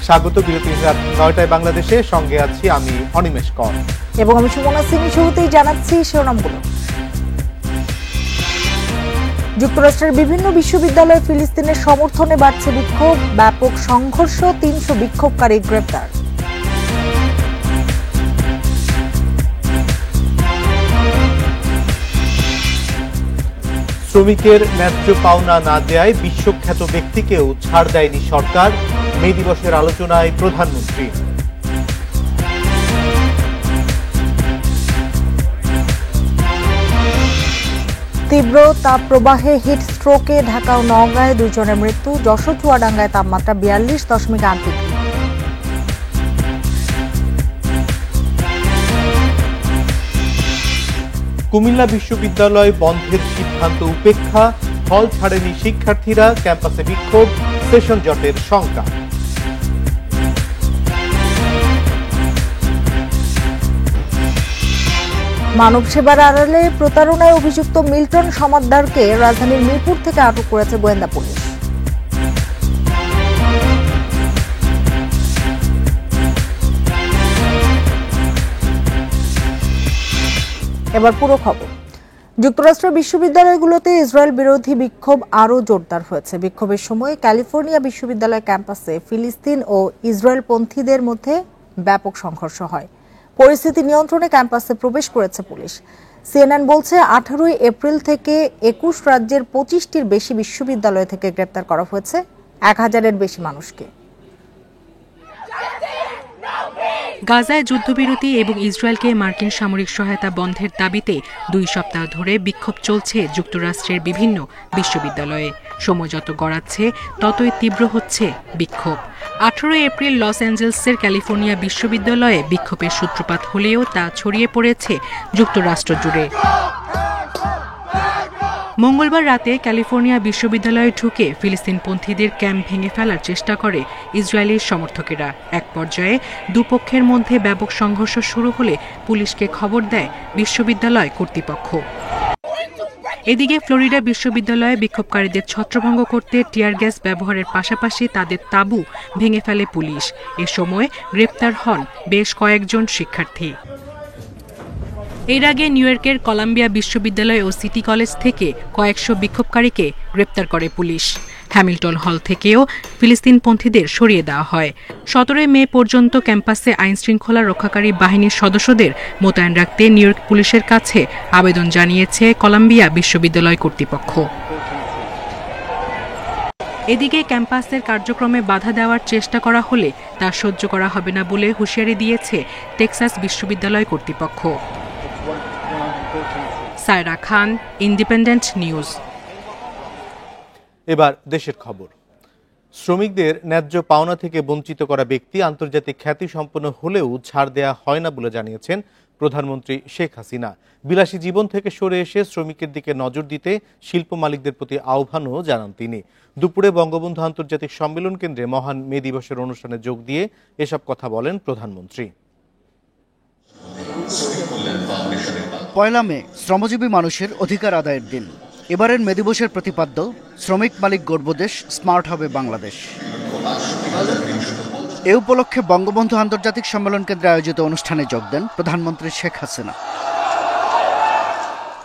স্বাগত। বিরতি রাত ৯টায় বাংলাদেশে, সঙ্গে আছি আমি অনিমেষ কর এবং আমি সুমনা সিনি। শুরুতেই জানাচ্ছি শিরোনামগুলো। যুক্তরাষ্ট্রের বিভিন্ন বিশ্ববিদ্যালয়ে ফিলিস্তিনের সমর্থনে বাড়ছে বিক্ষোভ, ব্যাপক সংঘর্ষ, ৩০০ বিক্ষোভকারী গ্রেপ্তার। শ্রমিকের ন্যায্য পাওনা না দেয়ায় বিশ্বখ্যাত ব্যক্তিকেও ছাড় দেয়নি সরকার, মে দিবসের আলোচনায় প্রধানমন্ত্রী। তীব্র তাপপ্রবাহে হিট স্ট্রোকে ঢাকা ও নওগাঁয় ২ জনের মৃত্যু, যশোর চুয়াডাঙ্গায় তাপমাত্রা ৪২.৮ ডিগ্রি। কুমিল্লা বিশ্ববিদ্যালয় বন্ধের সিদ্ধান্ত উপেক্ষা, হল ছাড়েনি শিক্ষার্থীরা, ক্যাম্পাসে বিক্ষোভ, সেশন জটের শঙ্কা। মানব সেবার আড়ালে প্রতারণায় অভিযুক্ত মিল্টন সমাদ্দারকে রাজধানীর মিরপুর থেকে আটক করেছে গোয়েন্দা পুলিশ। এবার পুরো খবর। যুক্তরাষ্ট্রের বিশ্ববিদ্যালয়গুলোতে ইসরায়েল বিরোধী বিক্ষোভ আরও জোরদার হয়েছে। বিক্ষোভের সময় ক্যালিফোর্নিয়া বিশ্ববিদ্যালয় ক্যাম্পাসে ফিলিস্তিন ও ইসরায়েলপন্থীদের মধ্যে ব্যাপক সংঘর্ষ হয়। পরিস্থিতি নিয়ন্ত্রণে ক্যাম্পাসে প্রবেশ করেছে পুলিশ। সিএনএন বলছে 18 এপ্রিল থেকে 21 রাজ্যের 25টির বেশি বিশ্ববিদ্যালয় থেকে গ্রেপ্তার করা হয়েছে 1000-এর বেশি মানুষকে। গাজায় যুদ্ধবিরতি এবং ইসরায়েলকে মার্কিন সামরিক সহায়তা বন্ধের দাবিতে 2 সপ্তাহ ধরে বিক্ষোভ চলছে যুক্তরাষ্ট্রের বিভিন্ন বিশ্ববিদ্যালয়ে। সময় যত গড়াচ্ছে ততই তীব্র হচ্ছে বিক্ষোভ। 18 এপ্রিল লস অ্যাঞ্জেলসের ক্যালিফোর্নিয়া বিশ্ববিদ্যালয়ে বিক্ষোভের সূত্রপাত হলেও তা ছড়িয়ে পড়েছে যুক্তরাষ্ট্র জুড়ে। মঙ্গলবার রাতে ক্যালিফোর্নিয়া বিশ্ববিদ্যালয়ে ঢুকে ফিলিস্তিনপন্থীদের ক্যাম্প ভেঙে ফেলার চেষ্টা করে ইসরায়েলের সমর্থকেরা। এক পর্যায়ে দুপক্ষের মধ্যে ব্যাপক সংঘর্ষ শুরু হলে পুলিশকে খবর দেয় বিশ্ববিদ্যালয় কর্তৃপক্ষ। এদিকে ফ্লোরিডা বিশ্ববিদ্যালয়ে বিক্ষোভকারীদের ছত্রভঙ্গ করতে টিয়ার গ্যাস ব্যবহারের পাশাপাশি তাদের তাঁবু ভেঙে ফেলে পুলিশ। এ সময় গ্রেপ্তার হন বেশ কয়েকজন শিক্ষার্থী। এর আগে নিউ ইয়র্কের কলাম্বিয়া বিশ্ববিদ্যালয় ও সিটি কলেজ থেকে কয়েকশো বিক্ষোভকারীকে গ্রেপ্তার করে পুলিশ। হ্যামিল্টন হল থেকেও ফিলিস্তিনপন্থীদের সরিয়ে দেওয়া হয়। 17 মে পর্যন্ত ক্যাম্পাসে আইনশৃঙ্খলা রক্ষাকারী বাহিনীর সদস্যদের মোতায়েন রাখতে নিউ ইয়র্ক পুলিশের কাছে আবেদন জানিয়েছে কলাম্বিয়া বিশ্ববিদ্যালয় কর্তৃপক্ষ। এদিকে ক্যাম্পাসের কার্যক্রমে বাধা দেওয়ার চেষ্টা করা হলে তা সহ্য করা হবে না বলে হুঁশিয়ারি দিয়েছে টেক্সাস বিশ্ববিদ্যালয় কর্তৃপক্ষ। সায়রা খান, ইন্ডিপেন্ডেন্ট নিউজ। এবার দেশের খবর। শ্রমিকদের ন্যায্য পাওনা থেকে বঞ্চিত করা ব্যক্তি আন্তর্জাতিক খ্যাতি সম্পন্ন হলেও ছাড় দেয়া হয় না বলে জানিয়েছেন প্রধানমন্ত্রী শেখ হাসিনা। বিলাসী জীবন থেকে সরে এসে শ্রমিকের দিকে নজর দিতে শিল্প মালিকদের প্রতি আহ্বানও জানান তিনি। দুপুরে বঙ্গবন্ধু আন্তর্জাতিক সম্মেলন কেন্দ্রে মহান মে দিবসের অনুষ্ঠানে যোগ দিয়ে এসব কথা বলেন প্রধানমন্ত্রী। 1 মে শ্রমজীবী মানুষের অধিকার আদায়ের দিন। এবারের মে দিবসের প্রতিপাদ্য শ্রমিক মালিক গর্বদেশ, স্মার্ট হবে বাংলাদেশ। এ উপলক্ষে বঙ্গবন্ধু আন্তর্জাতিক সম্মেলন কেন্দ্রে আয়োজিত অনুষ্ঠানে যোগ দেন প্রধানমন্ত্রী শেখ হাসিনা।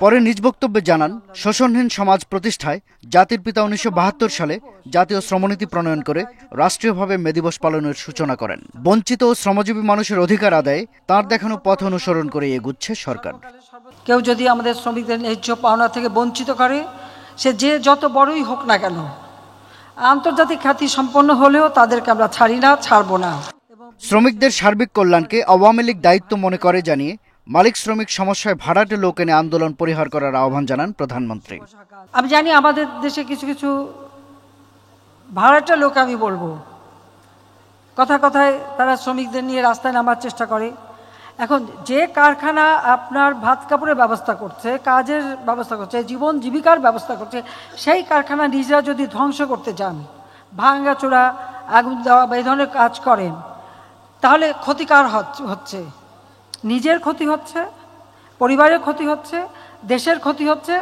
পরে নিজ বক্তব্যে জানান, শোষণহীন সমাজ প্রতিষ্ঠায় জাতির পিতা 1972 সালে জাতীয় শ্রমনীতি প্রণয়ন করে রাষ্ট্রীয়ভাবে মে দিবস পালনের সূচনা করেন। বঞ্চিত ও শ্রমজীবী মানুষের অধিকার আদায়ে তাঁর দেখানো পথ অনুসরণ করে এগুচ্ছে সরকার। কেউ যদি আমাদের শ্রমিকদের ন্যায্য পাওনা থেকে বঞ্চিত করে, সে যে যত বড়ই হোক না কেন, আন্তর্জাতিক খ্যাতি সম্পন্ন হলেও তাদেরকে আমরা ছাড়ি না, ছাড়ব না। শ্রমিকদের সার্বিক কল্যাণকে আওয়ামী লীগ দায়িত্ব মনে করে জানিয়ে মালিক শ্রমিক সমস্যায় ভাড়াটে লোক এনে আন্দোলন পরিহার করার আহ্বান জানান প্রধানমন্ত্রী। আমি জানি আমাদের দেশে কিছু কিছু ভাড়াটে লোক, আমি বলবো কথায় তারা শ্রমিকদের নিয়ে রাস্তায় নামার চেষ্টা করে। এখন যে কারখানা আপনার ভাত কাপড়ের ব্যবস্থা করছে, কাজের ব্যবস্থা করছে, জীবন জীবিকার ব্যবস্থা করছে, সেই কারখানা নিজেরা যদি ধ্বংস করতে যান, ভাঙাচোরা, আগুন দেওয়া বা এই ধরনের কাজ করেন, তাহলে ক্ষতিকার হচ্ছে, নিজের ক্ষতি হচ্ছে, পরিবারের ক্ষতি হচ্ছে, দেশের ক্ষতি হচ্ছে,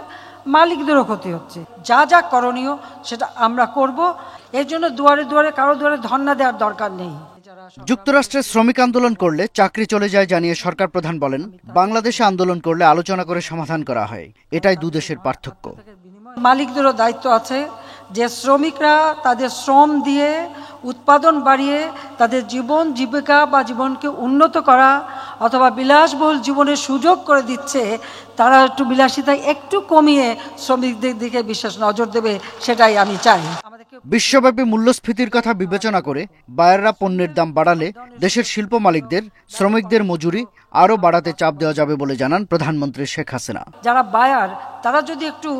মালিকদেরও ক্ষতি হচ্ছে। যা যা করণীয় সেটা আমরা করব। এর জন্য দুয়ারে দুয়ারে কারো দুয়ারে ধর্ণা দেওয়ার দরকার নেই। যুক্তরাষ্ট্রে শ্রমিক আন্দোলন করলে চাকরি চলে যায় জানিয়ে সরকার প্রধান বলেন, বাংলাদেশে আন্দোলন করলে আলোচনা করে সমাধান করা হয়। এটাই দুদেশের পার্থক্য। মালিকদেরও দায়িত্ব আছে যে শ্রমিকরা তাদের শ্রম দিয়ে উৎপাদন বাড়িয়ে তাদের জীবন জীবিকা বা জীবনকে উন্নত করা অথবা বিলাসবহুল জীবনের সুযোগ করে দিচ্ছে, তারা একটু বিলাসিতায় একটু কমিয়ে শ্রমিকদের দিকে বিশেষ নজর দেবে, সেটাই আমি চাই। বিশ্বব্যাপী মূল্যস্ফীতির কথা বিবেচনা করে বায়াররা পণ্যের দাম বাড়ালে দেশের শিল্প মালিকদের শ্রমিকদের মজুরি আরও বাড়াতে চাপ দেওয়া যাবে বলে জানান প্রধানমন্ত্রী শেখ হাসিনা। যারা বায়ার তারা যদি একটু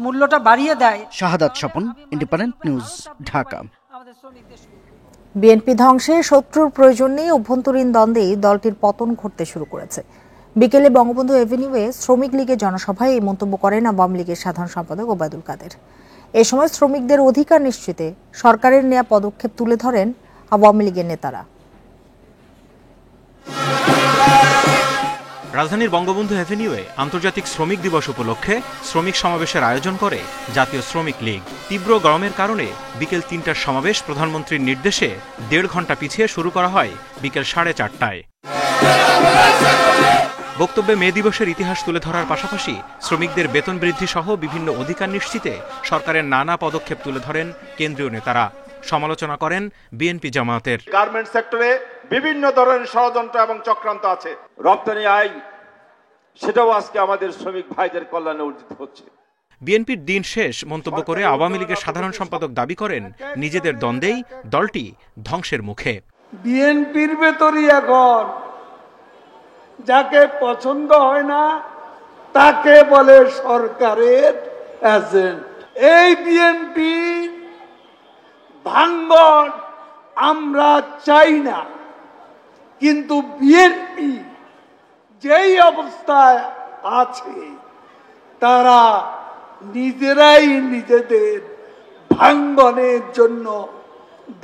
মূল্যটা বাড়িয়ে দেয়। Shahadat Swapan, Independent news, Dhaka. BNP ধ্বংসে শত্রুর প্রয়োজন নেই, অভ্যন্তরীণ দ্বন্দ্বেই দলটির পতন ঘটতে শুরু করেছে। বিকেলে বঙ্গবন্ধু এভিনিউয়ে শ্রমিক লীগের জনসভায় এই মন্তব্য করেন আওয়ামী লীগের সাধারণ সম্পাদক ওবায়দুল কাদের। এ সময় শ্রমিকদের অধিকার নিশ্চিতে সরকারের নেয়া পদক্ষেপ তুলে ধরেন আওয়ামী লীগের নেতারা। রাজধানীর বঙ্গবন্ধু এভিনিউয়ে আন্তর্জাতিক শ্রমিক দিবস উপলক্ষে শ্রমিক সমাবেশের আয়োজন করে জাতীয় শ্রমিক লীগ। তীব্র গরমের কারণে বিকেল ৩টার সমাবেশ প্রধানমন্ত্রীর নির্দেশে ১.৫ ঘন্টা পিছিয়ে শুরু করা হয় বিকেল 4:30টায়। বক্তব্যে মে দিবসের ইতিহাস তুলে ধরার পাশাপাশি শ্রমিকদের বেতন বৃদ্ধি সহ বিভিন্ন অধিকার নিশ্চিতে সরকারের নানা পদক্ষেপ তুলে ধরেন কেন্দ্রীয় নেতারা। সমালোচনা করেন বিএনপি জামায়াতের। গার্মেন্টস সেক্টরে বিভিন্ন ধরনের ষড়যন্ত্র এবং চক্রান্ত আছে। রপ্তানি আয় সেটাও আজকে আমাদের শ্রমিক ভাইদের কল্যাণে অর্জিত হচ্ছে। বিএনপির দিন শেষ মন্তব্য করে আওয়ামী লীগের সাধারণ সম্পাদক দাবি করেন, নিজেদের দ্বন্দ্বেই দলটি ধ্বংসের মুখে। বিএনপির ভেতরই এখন যাকে পছন্দ হয় না তাকে বলে সরকারের এজেন্ট। এই বিএনপি ভাঙন আমরা চাই না, কিন্তু বিএনপি যেই অবস্থায় আছে তারা নিজেরাই নিজেদের ভাঙনের জন্য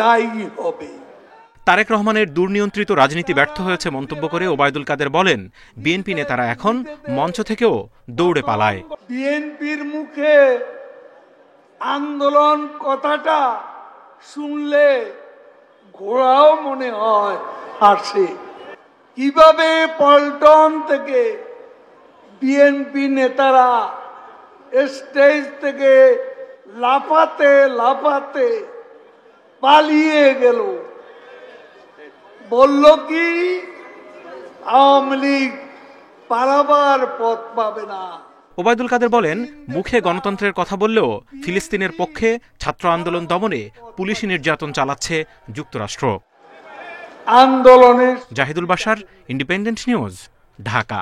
দায়ী হবে। তারেক রহমানের দুর্নিয়ন্ত্রিত রাজনীতি ব্যর্থ হয়েছে মন্তব্য করে ওবায়দুল কাদের বলেন, বিএনপি নেতারা এখন মঞ্চ থেকেও দৌড়ে পালায়। বিএনপির মুখে আন্দোলন কথাটা শুনলে ঘোড়াও মনে হয় আসে। কিভাবে পল্টন থেকে বিএনপি নেতারা স্টেজ থেকে লাফাতে লাফাতে পালিয়ে গেল, বলল কি আওয়ামী লীগ পালাবার পথ পাবে না। ওবায়দুল কাদের বলেন, মুখে গণতন্ত্রের কথা বললেও ফিলিস্তিনের পক্ষে ছাত্র আন্দোলন দমনে পুলিশি নির্যাতন চালাচ্ছে যুক্তরাষ্ট্র। আন্দোলনের জাহিদুল বাশার, ইন্ডিপেন্ডেন্ট নিউজ, ঢাকা।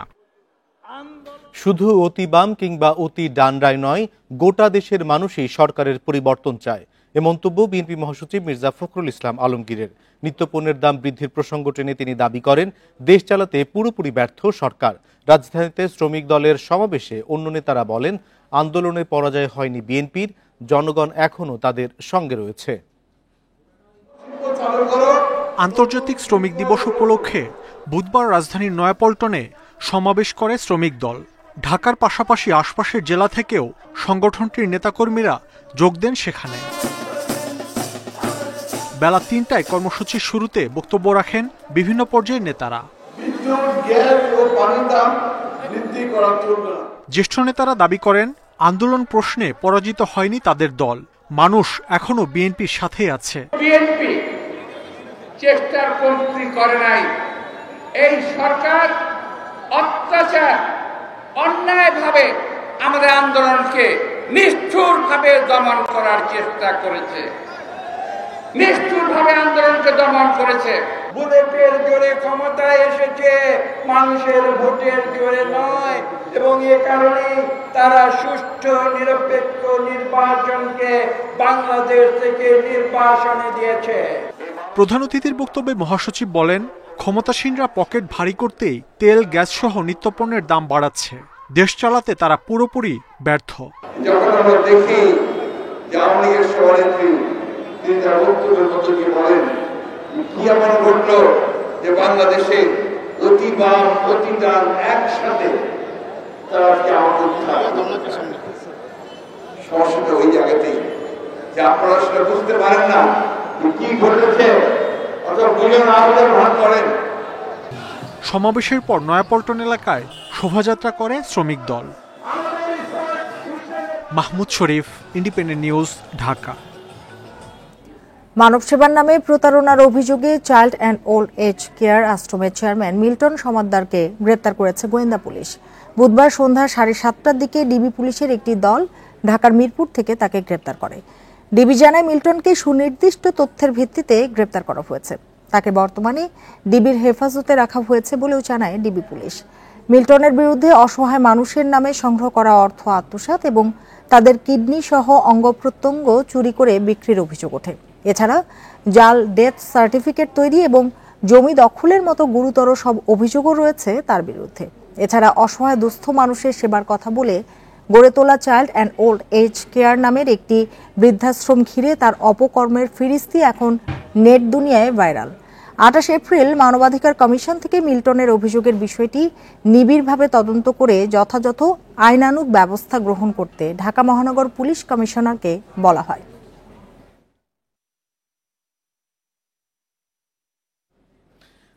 শুধু অতি বাম কিংবা অতি ডানরাই নয়, গোটা দেশের মানুষই সরকারের পরিবর্তন চায়। এ মন্তব্য বিএনপি মহাসচিব মির্জা ফখরুল ইসলাম আলমগীরের। নিত্যপণ্যের দাম বৃদ্ধির প্রসঙ্গ টেনে তিনি দাবি করেন, দেশ চালাতে পুরোপুরি ব্যর্থ সরকার। রাজধানীতে শ্রমিক দলের সমাবেশে অন্য নেতারা বলেন, আন্দোলনে পরাজয় হয়নি বিএনপির, জনগণ এখনও তাদের সঙ্গে রয়েছে। আন্তর্জাতিক শ্রমিক দিবস উপলক্ষে বুধবার রাজধানীর নয়াপল্টনে সমাবেশ করে শ্রমিক দল। ঢাকার পাশাপাশি আশপাশের জেলা থেকেও সংগঠনটির নেতাকর্মীরা যোগ দেন সেখানে। বেলা ৩টায় কর্মসূচির শুরুতে বক্তব্য রাখেন বিভিন্ন পর্যায়ের নেতারা। জ্যেষ্ঠ নেতারা দাবি করেন, আন্দোলন প্রশ্নে পরাজিত হয়নি তাদের দল, মানুষ এখনো বিএনপির সাথে আছে। বিএনপি চেষ্টার কমতি করে নাই। এই সরকার অত্যাচার অন্যায়ভাবে আমাদের আন্দোলনকে নিষ্ঠুরভাবে দমন করার চেষ্টা করেছে, নিষ্ঠুরভাবে আন্দোলনকে দমন করেছে। বুলেটের জোরে ক্ষমতায় এসেছে, মানুষের ভোটের জোরে নয়, এবং এ কারণে তারা সুষ্ঠু নিরপেক্ষ নির্বাচনকে বাংলাদেশ থেকে নির্বাসনে দিয়েছে। প্রধান অতিথির বক্তব্যে মহাসচিব বলেন, ক্ষমতাসীনরা পকেট ভারী করতেই তেল, গ্যাস সহ নিত্যপণ্যের দাম বাড়াচ্ছে। দেশ চালাতে তারা পুরোপুরি ব্যর্থ। যখন আমরা দেখি যে আওয়ামী লীগের সভানেত্রী তিনি তার বক্তব্যের মধ্যে দিয়ে বলেন, কি এমন ঘটল যে বাংলাদেশে অতি বাম অতি ডান একসাথে তারা কি সমস্যাটা ওই জায়গাতেই যে আপনারা সেটা বুঝতে পারেন না কি ঘটেছে, সমাবেশের পর নয়াপল্টন এলাকায় শোভাযাত্রা করে শ্রমিক দল। Mahmud Sharif, independent news, Dhaka. মানব সেবার নামে প্রতারণার অভিযোগে child and old age care আশ্রমের চেয়ারম্যান মিল্টন সমাদ্দারকে গ্রেপ্তার করেছে গোয়েন্দা পুলিশ। বুধবার সন্ধ্যা 7:30টার দিকে ডিবি পুলিশের একটি দল ঢাকার মিরপুর থেকে তাকে গ্রেপ্তার করে। ডিবি জানায় মিল্টনকে সুনির্দিষ্ট তথ্যের ভিত্তিতে গ্রেপ্তার করা হয়েছে। তাকে বর্তমানে ডিবির হেফাজতে রাখা হয়েছে বলেও জানায় ডিবি পুলিশ। মিল্টনের বিরুদ্ধে অসহায় মানুষের নামে সংগ্রহ করা অর্থ আত্মসাৎ এবং তাদের কিডনি সহ অঙ্গ প্রত্যঙ্গ চুরি করে বিক্রির অভিযোগ ওঠে। এছাড়া জাল ডেথ সার্টিফিকেট তৈরি এবং জমি দখলের মতো গুরুতর সব অভিযোগও রয়েছে তার বিরুদ্ধে। এছাড়া অসহায় দুস্থ মানুষের সেবার কথা বলে গড়ে তোলা child and old age care নামের একটি বৃদ্ধাশ্রম ঘিরে তার অপকর্মের ফিরিস্তি এখন নেট দুনিয়ায় ভাইরাল। 28 এপ্রিল মানবাধিকার কমিশন থেকে মিল্টনের অভিযোগের বিষয়টি নিবিড়ভাবে তদন্ত করে যথাযথ আইনানুগ ব্যবস্থা গ্রহণ করতে ঢাকা মহানগর পুলিশ কমিশনারকে বলা হয়।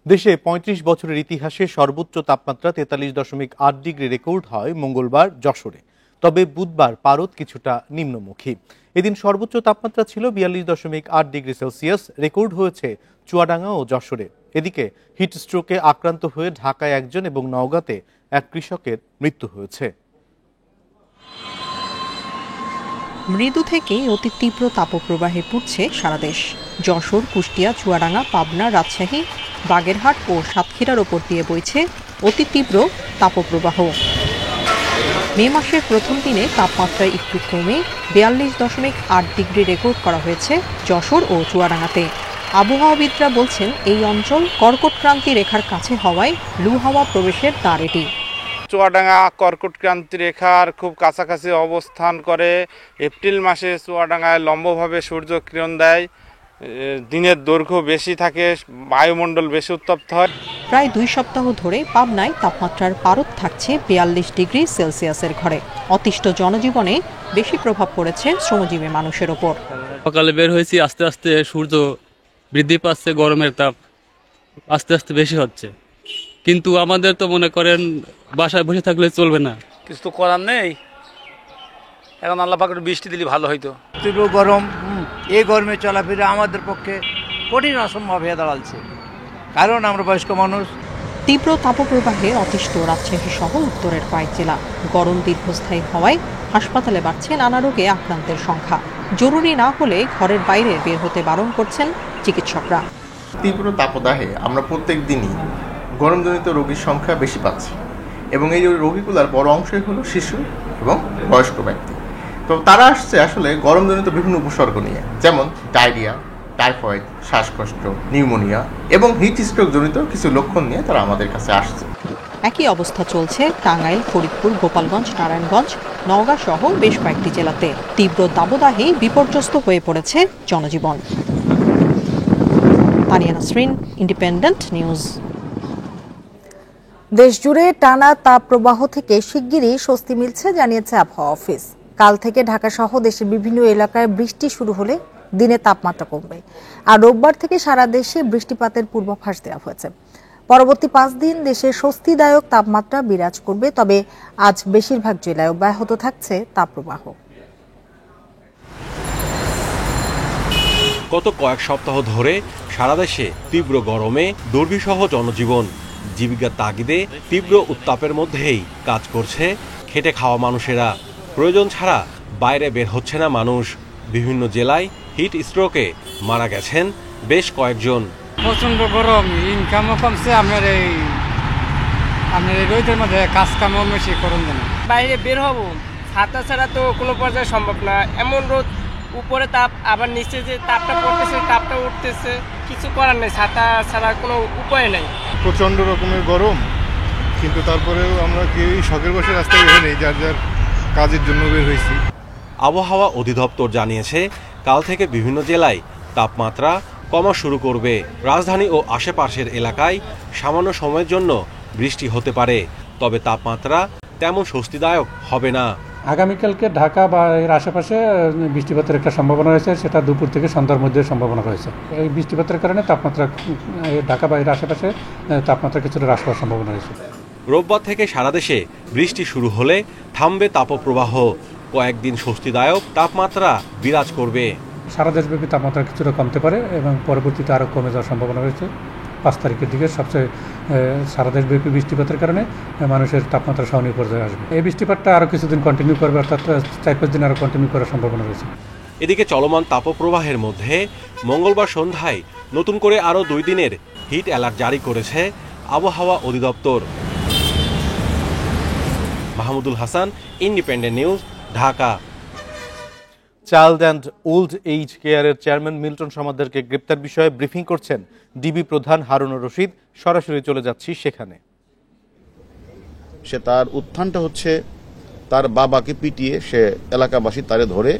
দেশে ৩৫ বছরের ইতিহাসে সর্বোচ্চ তাপমাত্রা ৪৩.৮ ডিগ্রি রেকর্ড হয় মঙ্গলবার যশোরে। তবে বুধবার পারদ কিছুটা নিম্নমুখী। এদিন সর্বোচ্চ তাপমাত্রা ছিল ৪২.৮ ডিগ্রি সেলসিয়াস, রেকর্ড হয়েছে চুয়াডাঙ্গা ও যশোরে। এদিকে হিট স্ট্রোকে আক্রান্ত হয়ে ঢাকায় একজন এবং নওগাঁতে এক কৃষকের মৃত্যু হয়েছে। মৃদু থেকে অতি তীব্র তাপপ্রবাহে পুড়ছে সারা দেশ। যশোর, কুষ্টিয়া, চুয়াডাঙ্গা, পাবনা, রাজশাহী, বাগেরহাট ও সাতক্ষীরার ওপর দিয়ে বইছে অতি তীব্র তাপপ্রবাহ। মে মাসের প্রথম দিনে তাপমাত্রায় একটু কমে ৪২.৮ ডিগ্রি রেকর্ড করা হয়েছে যশোর ও চুয়াডাঙ্গাতে। আবহাওয়াবিদরা বলছেন এই অঞ্চল কর্কটক্রান্তি রেখার কাছে হওয়ায় লু হাওয়া প্রবেশের দ্বার এটি। চুয়াডাঙ্গা কর্কটক্রান্তি রেখার খুব কাছাকাছি অবস্থান করে। এপ্রিল মাসে চুয়াডাঙ্গায় লম্বভাবে সূর্য কিরণ দেয়, দিনের দৈর্ঘ্য বেশি থাকে, বায়ুমণ্ডল বেশি উত্তপ্ত হয়। প্রায় 2 সপ্তাহ ধরে পাবনায় তাপমাত্রার পারদ থাকছে ৪২ ডিগ্রি সেলসিয়াসের ঘরে। অতিষ্ঠ জনজীবনে বেশি প্রভাব পড়েছে শ্রমজীবী মানুষের ওপর। সকালে বের হয়েছি, আস্তে আস্তে সূর্য বৃদ্ধি পাচ্ছে, গরমের তাপ আস্তে আস্তে বেশি হচ্ছে। কিন্তু আমাদের তো মনে করেন বাসায় বসে থাকলে চলবে না, কিছু তো করার নেই। এখন আল্লাহ পাকের বৃষ্টি দিলে ভালো হইতো। তীব্র গরম, এই গরমে চলাফেরা আমাদের পক্ষে কঠিন অসম্ভব হয়ে দাঁড়াচ্ছে, কারণ আমরা বয়স্ক মানুষ। তীব্র তাপপ্রবাহে অতিষ্ঠ রাজশাহী সহ উত্তরের কয়েক জেলা। গরম দীর্ঘস্থায়ী হওয়ায় হাসপাতালে বাড়ছে নানা রোগে আক্রান্তের সংখ্যা। জরুরি না হলে ঘরের বাইরে বের হতে বারণ করছেন চিকিৎসকরা। তীব্র তাপদাহে আমরা প্রত্যেক দিনই গরমজনিত রোগীর সংখ্যা বেশি পাচ্ছি, এবং এই রোগীগুলোর বড় অংশই হলো শিশু এবং বয়স্ক ব্যক্তি। তো তারা আসছে আসলে গরমজনিত বিভিন্ন উপসর্গ নিয়ে, যেমন ডায়রিয়া, টাইফয়েড, শ্বাসকষ্ট, নিউমোনিয়া এবং হিট স্ট্রোক জনিত কিছু লক্ষণ নিয়ে তারা আমাদের কাছে আসছে। একই অবস্থা চলছে টাঙ্গাইল, ফরিদপুর, গোপালগঞ্জ, নারায়ণগঞ্জ, নওগাঁ সহ বেশ কয়েকটি জেলাতে। তীব্র দাবদাহে বিপর্যস্ত হয়ে পড়েছে জনজীবন। Tania Nasrin, independent news. দেশজুড়ে টানা তাপপ্রবাহ থেকে শিগগিরই স্বস্তি মিলছে জানিয়েছে আবহাওয়া অফিস। কাল থেকে ঢাকা সহ দেশের বিভিন্ন এলাকায় বৃষ্টি শুরু হলে দিনে তাপমাত্রা কমবে। আর রোববার থেকে সারা দেশে বৃষ্টিপাতের পূর্বাভাস দেওয়া হয়েছে। পরবর্তী 5 দিন দেশে স্বস্তিদায়ক তাপমাত্রা বিরাজ করবে, তবে আজ বেশিরভাগ জেলায় অব্যাহত থাকছে তাপপ্রবাহ। গত কয়েক সপ্তাহ ধরে সারা দেশে তীব্র গরমে দুর্বিষহ জনজীবন। জীবিকার তাগিদে তীব্র উত্তাপের মধ্যেই কাজ করছে খেটে খাওয়া মানুষেরা। প্রয়োজন ছাড়া বাইরে বের হচ্ছে না মানুষ। বিভিন্ন জেলায় হিট স্ট্রোকে মারা গেছেন বেশ কয়েকজন। প্রচন্ড গরম, ইনকামও কমছে। আপনার এই রোদের মধ্যে কাজ কামও বেশি করুন না। বাইরে বের হব, ছাতা ছাড়া তো কোনো পর্যায়ে সম্ভব না। এমন রোদ, উপরে তাপ, আবার নিচে যে তাপটা পড়তেছে, তাপটা উঠতেছে, কিছু করার নেই। ছাতা ছাড়া কোনো উপায় নেই। প্রচন্ড রকমের গরম, কিন্তু তারপরেও আমরা কেউই শখের বসে রাস্তায় বের নেই, যার যার কাজের জন্য বের হয়েছি। আবহাওয়া অধিদপ্তর জানিয়েছে কাল থেকে বিভিন্ন জেলায় তাপমাত্রা কমা শুরু করবে। রাজধানী ও আশেপাশের এলাকায় সামান্য সময়ের জন্য বৃষ্টি হতে পারে, তবে তাপমাত্রা তেমন স্বস্তিদায়ক হবে না। আগামীকালকে ঢাকা বা এর আশেপাশে বৃষ্টিপাতের একটা সম্ভাবনা রয়েছে, সেটা দুপুর থেকে সন্ধ্যার মধ্যে সম্ভাবনা রয়েছে। এই বৃষ্টিপাতের কারণে তাপমাত্রা ঢাকা বা এর আশেপাশে তাপমাত্রা কিছুটা হ্রাস পাওয়ার সম্ভাবনা রয়েছে। রোববার থেকে সারা দেশে বৃষ্টি শুরু হলে থামবে তাপপ্রবাহ, কয়েকদিন স্বস্তিদায়ক তাপমাত্রা বিরাজ করবে। সারা দেশব্যাপী তাপমাত্রা কিছুটা কমতে পারে এবং পরবর্তীতে আরও কমে যাওয়ার সম্ভাবনা রয়েছে। 5 তারিখের দিকে সবচেয়ে সারা দেশব্যাপী বৃষ্টিপাতের কারণে মানুষের তাপমাত্রা সহনীয় পর্যায়ে আসবে। এই বৃষ্টিপাতটা আরও কিছুদিন কন্টিনিউ করবে, অর্থাৎ 4-5 দিন আরও কন্টিনিউ করার সম্ভাবনা রয়েছে। এদিকে চলমান তাপপ্রবাহের মধ্যে মঙ্গলবার সন্ধ্যায় নতুন করে আরও 2 দিনের হিট অ্যালার্ট জারি করেছে আবহাওয়া অধিদপ্তর। Mahmudul Hasan, independent news, Dhaka. Child and old age কেয়ারের চেয়ারম্যান মিল্টন সমাদ্দারকে গ্রেপ্তার বিষয়ে ব্রিফিং করছেন ডিবি প্রধান হারুনুর রশিদ। সরাসরি চলে যাচ্ছি সেখানে। সে তার উত্থানটা হচ্ছে তার বাবাকে পিটিয়ে সে এলাকাবাসী তারে ধরে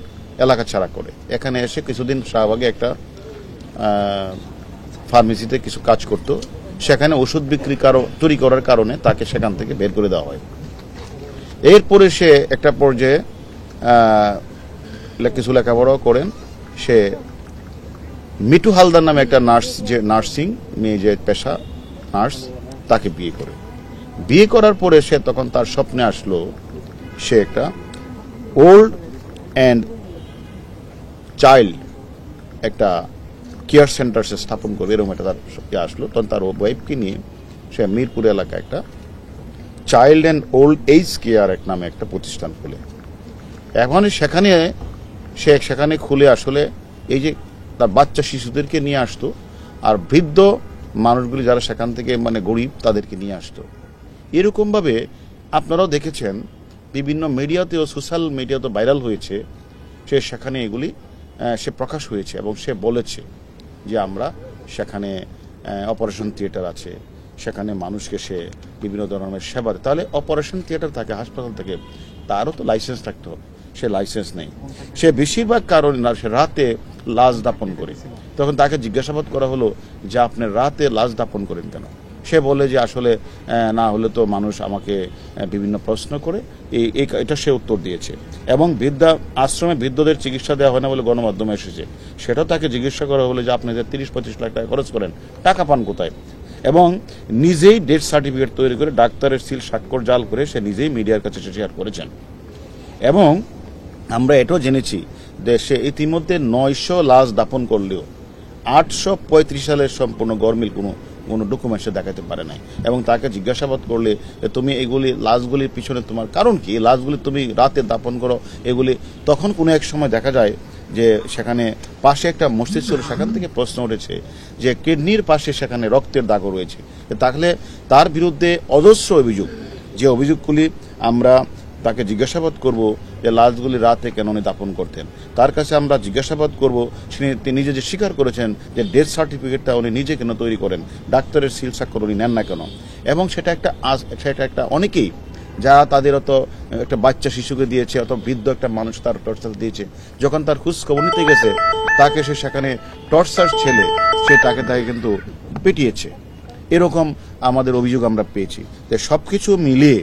এলাকা ছাড়া করে এখানে এসে কিছুদিন শাহবাগে একটা ফার্মেসিতে কিছু কাজ করত, সেখানে ওষুধ বিক্রি চুরি করার কারণে তাকে সেখান থেকে বের করে দেওয়া হয়। এরপরে সে একটা পর্যায়ে কিছু লেখাপড়াও করেন। সে মিঠু হালদার নামে একটা নার্স, যে নার্সিং মেয়ে, যে পেশা নার্স, তাকে বিয়ে করে। বিয়ে করার পরে সে তখন তার স্বপ্নে আসলো সে একটা ওল্ড অ্যান্ড চাইল্ড একটা কেয়ার সেন্টার সে স্থাপন করবে, এরকম একটা তার স্বপ্নে আসলো। তখন তার ওয়াইফকে নিয়ে সে মিরপুর এলাকায় একটা child and old age care এক নামে একটা প্রতিষ্ঠান খুলে। এখন সেখানে খুলে আসলে এই যে তার বাচ্চা শিশুদেরকে নিয়ে আসতো, আর বৃদ্ধ মানুষগুলি যারা সেখান থেকে মানে গরিব তাদেরকে নিয়ে আসতো। এরকমভাবে আপনারাও দেখেছেন বিভিন্ন মিডিয়াতেও, সোশ্যাল মিডিয়াতে ভাইরাল হয়েছে। সেখানে এগুলি সে প্রকাশ হয়েছে এবং সে বলেছে যে আমরা সেখানে অপারেশন থিয়েটার আছে, সেখানে মানুষকে সে বিভিন্ন ধরনের সেবা দেয়। তাহলে অপারেশন থিয়েটার থাকে, হাসপাতাল থেকে, তারও তো লাইসেন্স থাকতে হবে। সে লাইসেন্স নেই। সে বেশিরভাগ কারণে না, সে রাতে লাশ দাপন করে। তখন তাকে জিজ্ঞাসাবাদ করা হলো যে আপনি রাতে লাশ দাপন করেন কেন? সে বলে যে আসলে না হলে তো মানুষ আমাকে বিভিন্ন প্রশ্ন করে, এটা সে উত্তর দিয়েছে। এবং আশ্রমে বৃদ্ধদের চিকিৎসা দেওয়া হয় না বলে গণমাধ্যমে এসেছে, সেটাও তাকে জিজ্ঞাসা করা হলো যে আপনি যে 30-25 লাখ টাকা খরচ করেন, টাকা পান কোথায়? এবং নিজেই ডেথ সার্টিফিকেট তৈরি করে ডাক্তারের সিল স্বাক্ষর জাল করে সে নিজেই মিডিয়ার কাছে শেয়ার করেছেন। এবং আমরা এটাও জেনেছি যে সে ইতিমধ্যে 900 লাশ দাপন করলেও 835 সালের সম্পূর্ণ গরমিল কোনো ডকুমেন্টসে দেখাতে পারে নাই। এবং তাকে জিজ্ঞাসাবাদ করলে তুমি এগুলি লাশগুলির পিছনে তোমার কারণ কি, লাশগুলি তুমি রাতে দাপন করো এগুলি, তখন কোনো এক সময় দেখা যায় যে সেখানে পাশে একটা মসজিদ ছিল, সেখান থেকে প্রশ্ন উঠেছে যে কিডনির পাশে সেখানে রক্তের দাগও রয়েছে। তাহলে তার বিরুদ্ধে অজস্র অভিযোগ, যে অভিযোগগুলি আমরা তাকে জিজ্ঞাসাবাদ করব যে লাশগুলি রাতে কেন উনি দাপন করতেন। তার কাছে আমরা জিজ্ঞাসাবাদ করব তিনি নিজে যে স্বীকার করেছেন যে ডেথ সার্টিফিকেটটা উনি নিজে কেন তৈরি করেন, ডাক্তারের সিল স্বাক্ষর উনি নেন না কেন। এবং সেটা একটা অনেকেই যারা তাদের অত একটা বাচ্চা শিশুকে দিয়েছে, অত বৃদ্ধ একটা মানুষ তার টর্চার দিয়েছে, যখন তার খোঁজ খবর নিতে গেছে তাকে সে সেখানে টর্চার ছেলে তাকে কিন্তু পিটিয়েছে। এরকম আমাদের অভিযোগ আমরা পেয়েছি। যে সবকিছু মিলিয়ে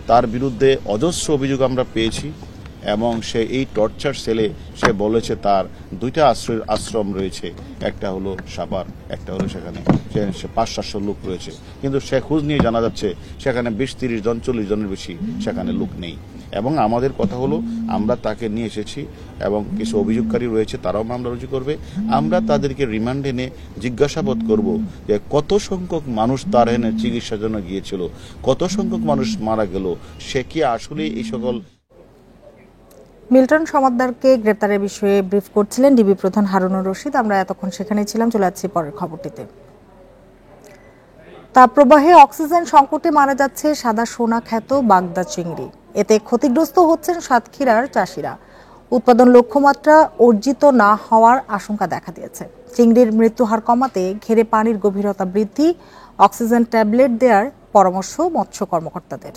তার বিরুদ্ধে অজস্র অভিযোগ আমরা পেয়েছি। এবং সে এই টর্চার সেলে সে বলেছে তার 2টা আশ্রম রয়েছে, একটা হলো সাভার, একটা হলো সেখানে 500-700 লোক রয়েছে। কিন্তু সে খোঁজ নিয়ে জানা যাচ্ছে সেখানে 20-30 জন 40 জনের বেশি সেখানে লোক নেই। এবং আমাদের কথা হলো আমরা তাকে নিয়ে এসেছি এবং কিছু অভিযোগকারী রয়েছে, তারাও মামলা রুজু করবে। আমরা তাদেরকে রিমান্ডে এনে জিজ্ঞাসাবাদ করব যে কত সংখ্যক মানুষ তার এনে চিকিৎসার জন্য গিয়েছিল, কত সংখ্যক মানুষ মারা গেল, সে কি আসলে এই সকল। মিল্টন সমাদ্দারকে গ্রেপ্তারের বিষয়ে ব্রিফ করছিলেন ডিবি প্রধান হারুনুর রশিদ। আমরা এতক্ষণ সেখানে ছিলাম, চলে যাচ্ছি পরের খবরটিতে। তাপপ্রবাহে অক্সিজেন সংকটে মারা যাচ্ছে সাদা সোনা খ্যাত বাগদা চিংড়ি। এতে ক্ষতিগ্রস্ত হচ্ছেন সাতক্ষীরার চাষিরা। উৎপাদন লক্ষ্যমাত্রা অর্জিত না হওয়ার আশঙ্কা দেখা দিয়েছে। চিংড়ির মৃত্যুহার কমাতে ঘেরে পানির গভীরতা বৃদ্ধি, অক্সিজেন ট্যাবলেট দেওয়ার পরামর্শ মৎস্য কর্মকর্তাদের।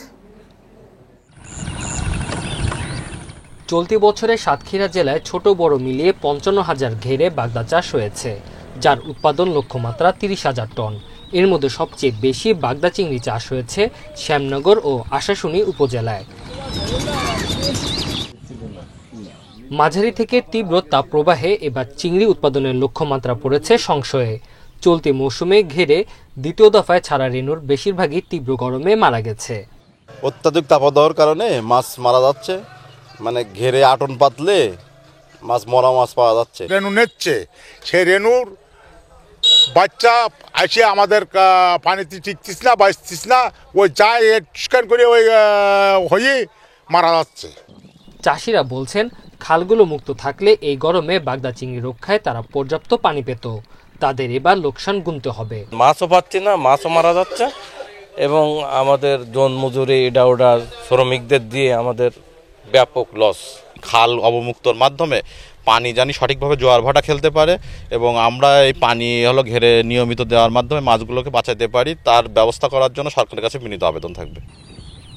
চলতি বছরে সাতক্ষীরা জেলায় ছোট বড় মিলিয়ে 55,000 ঘেরে বাগদা চাষ হয়েছে, যার উৎপাদন লক্ষ্যমাত্রা 30,000 টন। এর মধ্যে সবচেয়ে বেশি বাগদা চিংড়ি চাষ হয়েছে শ্যামনগর ও আশাশুনি উপজেলায়। মাঝারি থেকে তীব্র তাপপ্রবাহে এবার চিংড়ি উৎপাদনের লক্ষ্যমাত্রা পড়েছে সংশয়ে। চলতি মৌসুমে ঘেরে দ্বিতীয় দফায় ছাড়া রেনুর বেশিরভাগই তীব্র গরমে মারা গেছে। অত্যাধিক তাপদাহের কারণে মাছ মারা যাচ্ছে, মানে ঘেরে আটন পাতলে মরা মাছ পাওয়া যাচ্ছে। রেনু নিচ্ছে, সেই রেনুর বাচ্চা আসে আমাদের পানিতে টিকতিস না, বাঁচতিস না, ওই যায় স্ক্যান করে ওই হয়ে মারা যাচ্ছে। চাষিরা বলছেন খালগুলো মুক্ত থাকলে এই গরমে বাগদা চিংড়ি রক্ষায় তারা পর্যাপ্ত পানি পেত। তাদের এবার লোকসান গুনতে হবে। মাছও পাচ্ছি না, মাছও মারা যাচ্ছে এবং আমাদের জন মজুরি এটা ওটা শ্রমিকদের দিয়ে আমাদের ব্যাপক লস। খাল অবমুক্তর মাধ্যমে পানি জানি সঠিকভাবে জোয়ার ভাটা খেলতে পারে এবং আমরা এই পানি ঘেরে নিয়মিত দেওয়ার মাধ্যমে মাছগুলোকে বাঁচাতে পারি, তার ব্যবস্থা করার জন্য সরকারের কাছে বিনীত আবেদন থাকবে।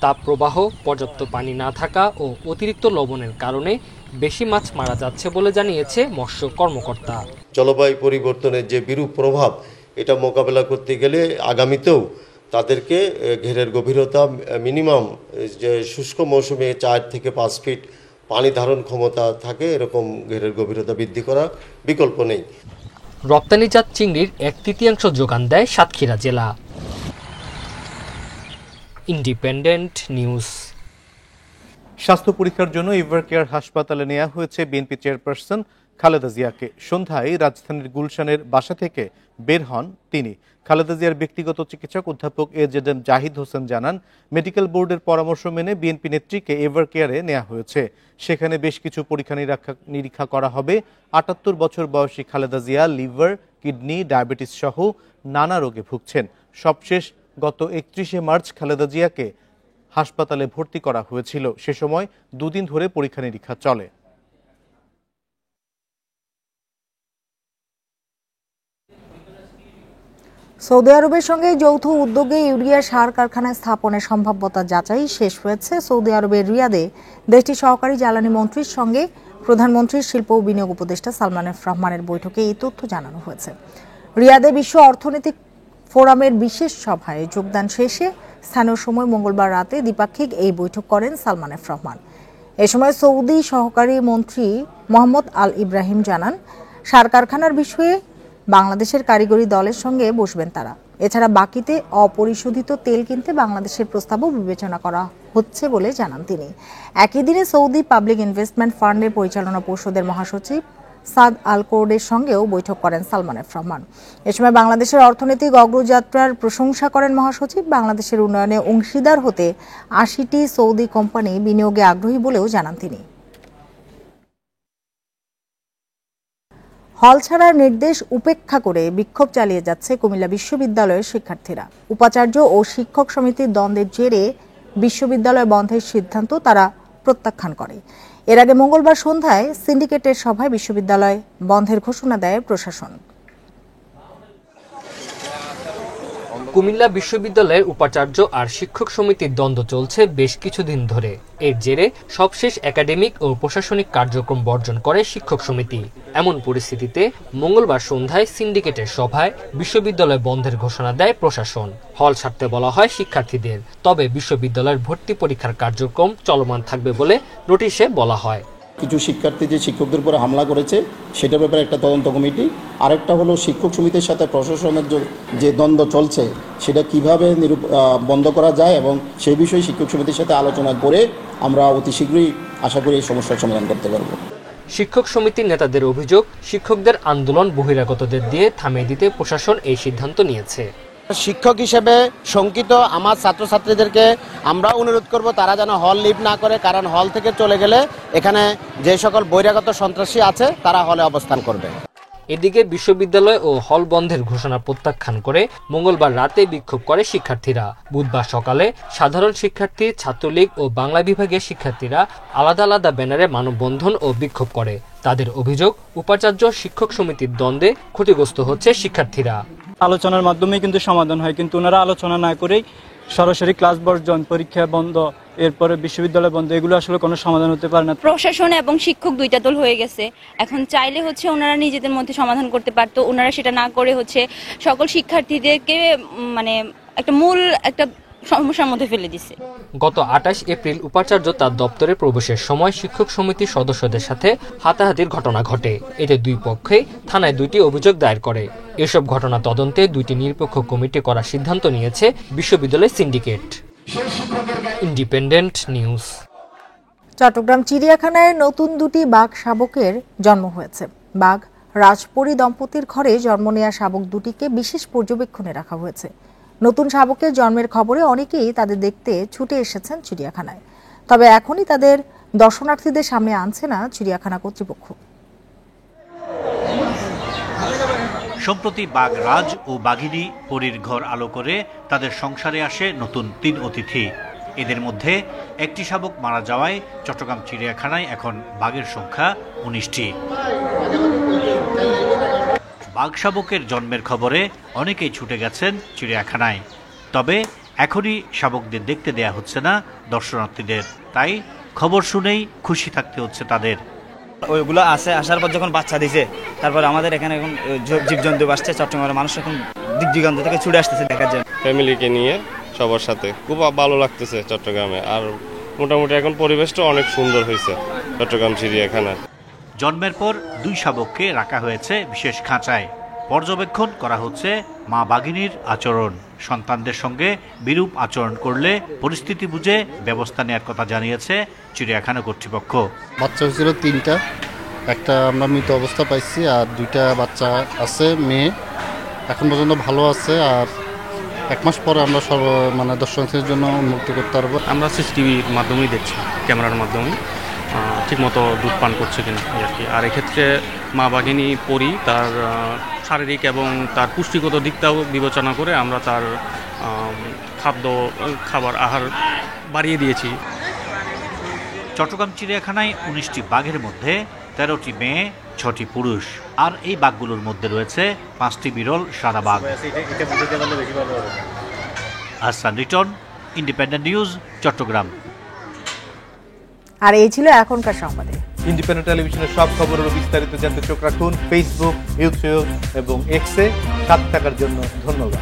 তাপপ্রবাহ, পর্যাপ্ত পানি না থাকা ও অতিরিক্ত লবণের কারণে বেশি মাছ মারা যাচ্ছে বলে জানিয়েছে মৎস্য কর্মকর্তা। জলবায়ু পরিবর্তনের যে বিরূপ প্রভাব, এটা মোকাবেলা করতে গেলে আগামীতেও তাদেরকে ঘেরের গভীরতা মিনিমাম যে শুষ্ক মৌসুমে 4 থেকে 5 ফিট পানি ধারণ ক্ষমতা থাকে এরকম ঘেরের গভীরতা বৃদ্ধি করা বিকল্প নেই। রপ্তানিজাত চিংড়ির 1/3 যোগান দেয় সাতক্ষীরা জেলা। Independent news. স্বাস্থ্য পরীক্ষার জন্য এভারকেয়ার হাসপাতালে নেওয়া হয়েছে বিএনপি চেয়ারপারসন খালেদা জিয়াকে। সন্ধ্যায় রাজধানীর গুলশানের বাসা থেকে বের হন তিনি। খালেদা জিয়ার ব্যক্তিগত চিকিৎসক অধ্যাপক এজেডএম জাহিদ হোসেন জানান, মেডিকেল বোর্ডের পরামর্শ মেনে বিএনপি নেত্রীকে এভারকেয়ারে নেওয়া হয়েছে। সেখানে বেশ কিছু পরীক্ষা নিরীক্ষা করা হবে। 78 বছর বয়সী Khaleda Zia liver, kidney, diabetes সহ নানা রোগে ভুগছেন। সবশেষ গত 31শে মার্চ খালেদা জিয়াকে হাসপাতালে ভর্তি করা হয়েছিল। সে সময় 2 দিন ধরে পরীক্ষা নিরীক্ষা চলে। সৌদি আরবের সঙ্গে যৌথ উদ্যোগে ইউরিয়া সার কারখানা স্থাপনের সম্ভাব্যতা যাচাই শেষ হয়েছে। সৌদি আরবের রিয়াদে দেশটির সহকারী জ্বালানি মন্ত্রীর সঙ্গে প্রধানমন্ত্রীর শিল্প ও বিনিয়োগ উপদেষ্টা সালমান এফ রহমানের বৈঠকে এই তথ্য জানানো হয়েছে। রিয়াদে বিশ্ব অর্থনৈতিক ফোরামের বিশেষ সভায় যোগদান শেষে স্থানীয় সময় মঙ্গলবার রাতে দ্বিপাক্ষিক এই বৈঠক করেন সালমান এফ রহমান। এ সময় সৌদি সহকারী মন্ত্রী মোহাম্মদ আল ইব্রাহিম জানান, সার কারখানার বিষয়ে বাংলাদেশের কারিগরি দলের সঙ্গে বসবেন তারা। এছাড়া বাকিতে অপরিশোধিত তেল কিনতে বাংলাদেশের প্রস্তাবও বিবেচনা করা হচ্ছে বলে জানান তিনি। একই দিনে সৌদি পাবলিক ইনভেস্টমেন্ট ফান্ডের পরিচালনা পর্ষদের মহাসচিব সাদ আল কোর্ডের সঙ্গেও বৈঠক করেন সালমান এফ রহমান। এ সময় বাংলাদেশের অর্থনৈতিক অগ্রযাত্রার প্রশংসা করেন মহাসচিব। বাংলাদেশের উন্নয়নে অংশীদার হতে 80টি সৌদি কোম্পানি বিনিয়োগে আগ্রহী বলেও জানান তিনি। হল ছাড়ার নির্দেশ উপেক্ষা করে বিক্ষোভ চালিয়ে যাচ্ছে কুমিল্লা বিশ্ববিদ্যালয়ের শিক্ষার্থীরা। উপাচার্য ও শিক্ষক সমিতির দ্বন্দ্বের জেরে বিশ্ববিদ্যালয় বন্ধের সিদ্ধান্ত তারা প্রত্যাখ্যান করে। এর আগে মঙ্গলবার সন্ধ্যায় সিন্ডিকেটের সভায় বিশ্ববিদ্যালয় বন্ধের ঘোষণা দেয় প্রশাসন। কুমিল্লা বিশ্ববিদ্যালয়ের উপাচার্য আর শিক্ষক সমিতির দ্বন্দ্ব চলছে বেশ কিছুদিন ধরে। এর জেরে সবশেষ একাডেমিক ও প্রশাসনিক কার্যক্রম বর্জন করে শিক্ষক সমিতি। এমন পরিস্থিতিতে মঙ্গলবার সন্ধ্যায় সিন্ডিকেটের সভায় বিশ্ববিদ্যালয় বন্ধের ঘোষণা দেয় প্রশাসন। হল ছাড়তে বলা হয় শিক্ষার্থীদের, তবে বিশ্ববিদ্যালয়ের ভর্তি পরীক্ষার কার্যক্রম চলমান থাকবে বলে নোটিশে বলা হয়। কিছু শিক্ষার্থী যে শিক্ষকদের উপরে হামলা করেছে সেটার ব্যাপারে একটা তদন্ত কমিটি, আরেকটা হলো শিক্ষক সমিতির সাথে প্রশাসনের যে দ্বন্দ্ব চলছে সেটা কিভাবে বন্ধ করা যায় এবং সেই বিষয়ে শিক্ষক সমিতির সাথে আলোচনা করে আমরা অতি শীঘ্রই আশা করি এই সমস্যার সমাধান করতে পারব। শিক্ষক সমিতির নেতাদের অভিযোগ, শিক্ষকদের আন্দোলন বহিরাগতদের দিয়ে থামিয়ে দিতে প্রশাসন এই সিদ্ধান্ত নিয়েছে। শিক্ষক হিসেবে শঙ্কিত আমার ছাত্রছাত্রীদেরকে আমরা অনুরোধ করব তারা যেন হল লিভ না করে, কারণ হল থেকে চলে গেলে এখানে যে সকল বহিরাগত সন্ত্রাসী আছে তারা হলে অবস্থান করবে। এদিকে বিশ্ববিদ্যালয় ও হল বন্ধের ঘোষণা প্রত্যাখ্যান করে মঙ্গলবার রাতে বিক্ষোভ করে শিক্ষার্থীরা। বুধবার সকালে সাধারণ শিক্ষার্থী, ছাত্রলীগ ও বাংলা বিভাগের শিক্ষার্থীরা আলাদা আলাদা ব্যানারে মানববন্ধন ও বিক্ষোভ করে। তাদের অভিযোগ, উপাচার্য শিক্ষক সমিতির দ্বন্দ্বে ক্ষতিগ্রস্ত হচ্ছে শিক্ষার্থীরা। আলোচনার মাধ্যমে কিন্তু সমাধান হয়, কিন্তু ওনারা আলোচনা না করেই সরাসরি ক্লাস বর্জন, পরীক্ষা বন্ধ, এরপরে বিশ্ববিদ্যালয় বন্ধ, এগুলো আসলে কোনো সমাধান হতে পারে না। প্রশাসন এবং শিক্ষক দুইটা দল হয়ে গেছে। এখন চাইলে ওনারা নিজেদের মধ্যে সমাধান করতে পারতো, ওনারা সেটা না করে সকল শিক্ষার্থীদেরকে একটা মূল একটা সমস্যার মধ্যে ফেলে দিছে। গত 28 এপ্রিল উপাচার্য তার দপ্তরে প্রবেশের সময় শিক্ষক সমিতির সদস্যদের সাথে হাতাহাতির ঘটনা ঘটে। এতে দুই পক্ষে থানায় 2টি অভিযোগ দায়ের করে। এসব ঘটনা তদন্তে 2টি নিরপেক্ষ কমিটি করার সিদ্ধান্ত নিয়েছে বিশ্ববিদ্যালয় সিন্ডিকেট। Independent News. চট্টগ্রাম চিড়িয়াখানায় নতুন 2টি বাঘ শাবকের জন্ম হয়েছে। বাঘ রাজপরী দম্পতির ঘরে জন্ম নেওয়া শাবক 2টিকে বিশেষ পর্যবেক্ষণে রাখা হয়েছে। নতুন শাবকের জন্মের খবরে অনেকেই তাদের দেখতে ছুটে এসেছেন চিড়িয়াখানায়। তবে এখনই তাদের দর্শনার্থীদের সামনে আনছে না চিড়িয়াখানা কর্তৃপক্ষ। সম্প্রতি বাঘ রাজ ও বাঘিনী পরীর ঘর আলো করে তাদের সংসারে আসে নতুন 3 অতিথি। এদের মধ্যে একটি শাবক মারা যাওয়ায় চট্টগ্রাম চিড়িয়াখানায় এখন বাঘের সংখ্যা 19টি। বাঘ শাবকের জন্মের খবরে অনেকেই ছুটে গেছেন চিড়িয়াখানায়। তবে এখনই শাবকদের দেখতে দেয়া হচ্ছে না দর্শনার্থীদের, তাই খবর শুনেই খুশি থাকতে হচ্ছে তাদের। ওইগুলো আসার পর যখন বাচ্চা দিছে, তারপর আমাদের এখানে এখন জীবজন্তু আসছে, চট্টগ্রামের মানুষ এখন দিক দিগন্ত থেকে ছুটে আসতেছে দেখার জন্য। ফ্যামিলিকে নিয়ে সবার সাথে খুব ভালো লাগতেছে চট্টগ্রামে। আর মোটামুটি এখন পরিবেশটা অনেক সুন্দর হয়েছে চট্টগ্রাম চিড়িয়াখানা। জন্মের পর 2 শাবককে রাখা হয়েছে বিশেষ খাঁচায়। পর্যবেক্ষণ করা হচ্ছে মা বাঘিনীর আচরণ। সন্তানদের সঙ্গে বিরূপ আচরণ করলে পরিস্থিতি বুঝে ব্যবস্থা নেওয়ার কথা জানিয়েছে চিড়িয়াখানা কর্তৃপক্ষ। বাচ্চা হয়েছিল 3টা, একটা আমরা মৃত অবস্থা পাইছি, আর 2টা বাচ্চা আছে মেয়ে, এখন পর্যন্ত ভালো আছে। আর 1 মাস পরে আমরা দর্শনার্থীদের জন্য উন্মুক্ত করতে পারবো। আমরা সিসিটিভির মাধ্যমেই দেখছি, ক্যামেরার মাধ্যমে ঠিকমতো দুধ পান করছে কিনা আর কি। আর এক্ষেত্রে মা বাঘিনী পরি তার শারীরিক এবং তার পুষ্টিগত দিকটাও বিবেচনা করে আমরা তার খাবার আহার বাড়িয়ে দিয়েছি। চট্টগ্রাম চিড়িয়াখানায় 19টি বাঘের মধ্যে 13টি মেয়ে, 6টি পুরুষ। আর এই বাঘগুলোর মধ্যে রয়েছে 5টি বিরল সাদা বাঘ। Ahsan Riton, Independent News, Chittagong. আর এই ছিল এখনকার সংবাদে। ইন্ডিপেন্ডেন্ট টেলিভিশনের সব খবরের বিস্তারিত জানতে চোখ রাখুন ফেসবুক, ইউটিউব এবং এক্সে। সাথে থাকার জন্য ধন্যবাদ।